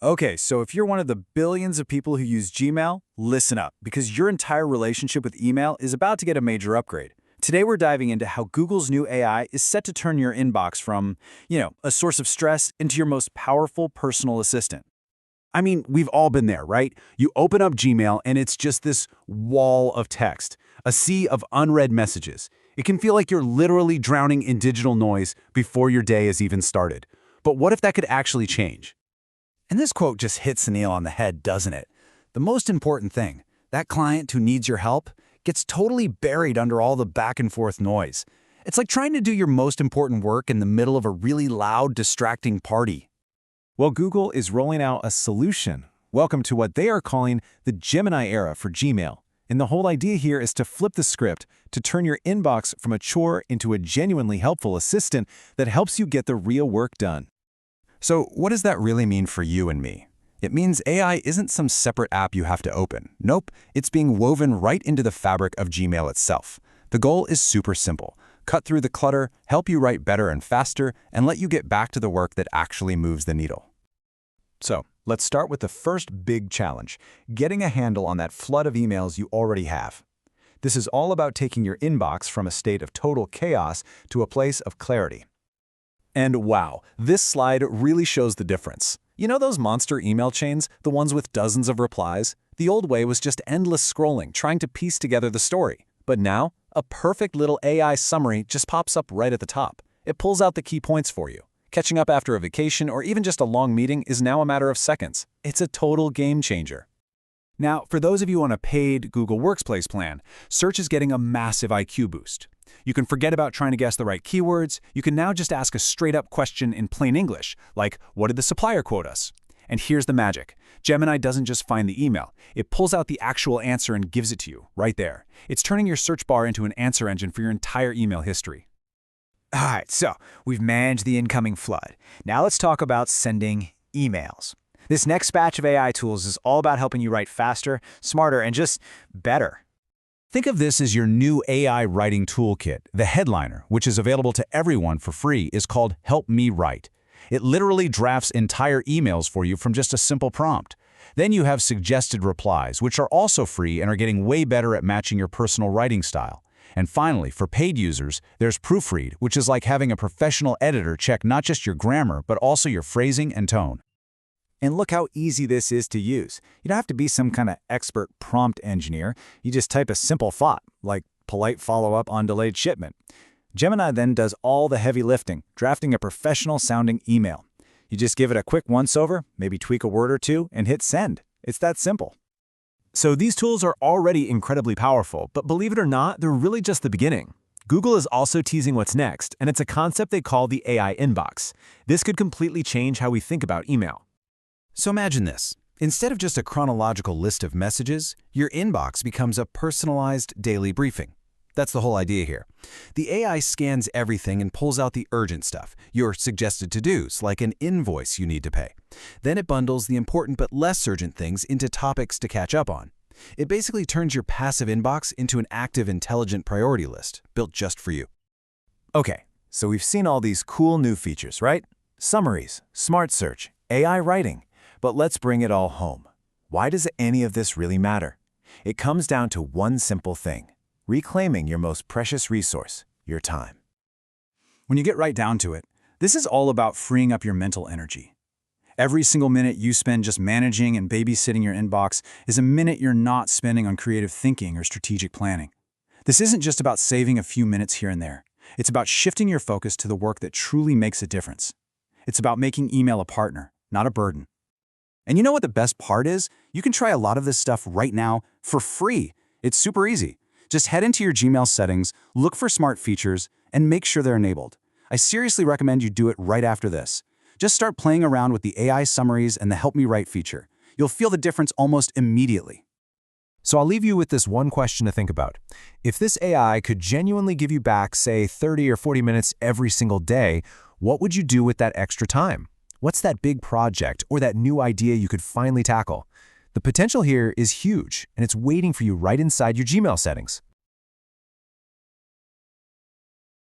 Okay, so if you're one of the billions of people who use Gmail, listen up, because your entire relationship with email is about to get a major upgrade. Today we're diving into how Google's new AI is set to turn your inbox from, a source of stress into your most powerful personal assistant. I mean, we've all been there, right? You open up Gmail and it's just this wall of text, a sea of unread messages. It can feel like you're literally drowning in digital noise before your day has even started. But what if that could actually change? And this quote just hits the nail on the head, doesn't it? The most important thing, that client who needs your help gets totally buried under all the back and forth noise. It's like trying to do your most important work in the middle of a really loud, distracting party. Well, Google is rolling out a solution. Welcome to what they are calling the Gemini era for Gmail. And the whole idea here is to flip the script, to turn your inbox from a chore into a genuinely helpful assistant that helps you get the real work done. So what does that really mean for you and me? It means AI isn't some separate app you have to open. Nope, it's being woven right into the fabric of Gmail itself. The goal is super simple. Cut through the clutter, help you write better and faster, and let you get back to the work that actually moves the needle. So, let's start with the first big challenge, getting a handle on that flood of emails you already have. This is all about taking your inbox from a state of total chaos to a place of clarity. And wow, this slide really shows the difference. You know those monster email chains, the ones with dozens of replies? The old way was just endless scrolling, trying to piece together the story. But now, a perfect little AI summary just pops up right at the top. It pulls out the key points for you. Catching up after a vacation or even just a long meeting is now a matter of seconds. It's a total game changer. Now, for those of you on a paid Google Workspace plan, search is getting a massive IQ boost. You can forget about trying to guess the right keywords. You can now just ask a straight-up question in plain English, like, what did the supplier quote us? And here's the magic. Gemini doesn't just find the email. It pulls out the actual answer and gives it to you, right there. It's turning your search bar into an answer engine for your entire email history. All right, so we've managed the incoming flood. Now let's talk about sending emails. This next batch of AI tools is all about helping you write faster, smarter, and just better. Think of this as your new AI writing toolkit. The Headliner, which is available to everyone for free, is called Help Me Write. It literally drafts entire emails for you from just a simple prompt. Then you have Suggested Replies, which are also free and are getting way better at matching your personal writing style. And finally, for paid users, there's Proofread, which is like having a professional editor check not just your grammar, but also your phrasing and tone. And look how easy this is to use. You don't have to be some kind of expert prompt engineer. You just type a simple thought, like polite follow-up on delayed shipment. Gemini then does all the heavy lifting, drafting a professional-sounding email. You just give it a quick once-over, maybe tweak a word or two, and hit send. It's that simple. So these tools are already incredibly powerful, but believe it or not, they're really just the beginning. Google is also teasing what's next, and it's a concept they call the AI inbox. This could completely change how we think about email. So imagine this. Instead of just a chronological list of messages, your inbox becomes a personalized daily briefing. That's the whole idea here. The AI scans everything and pulls out the urgent stuff, your suggested to-dos, like an invoice you need to pay. Then it bundles the important but less urgent things into topics to catch up on. It basically turns your passive inbox into an active, intelligent priority list, built just for you. Okay, so we've seen all these cool new features, right? Summaries, smart search, AI writing. But let's bring it all home. Why does any of this really matter? It comes down to one simple thing: reclaiming your most precious resource, your time. When you get right down to it, this is all about freeing up your mental energy. Every single minute you spend just managing and babysitting your inbox is a minute you're not spending on creative thinking or strategic planning. This isn't just about saving a few minutes here and there. It's about shifting your focus to the work that truly makes a difference. It's about making email a partner, not a burden. And you know what the best part is? You can try a lot of this stuff right now for free. It's super easy. Just head into your Gmail settings, look for smart features, and make sure they're enabled. I seriously recommend you do it right after this. Just start playing around with the AI summaries and the Help Me Write feature. You'll feel the difference almost immediately. So I'll leave you with this one question to think about. If this AI could genuinely give you back, say, 30 or 40 minutes every single day, what would you do with that extra time? What's that big project or that new idea you could finally tackle? The potential here is huge, and it's waiting for you right inside your Gmail settings.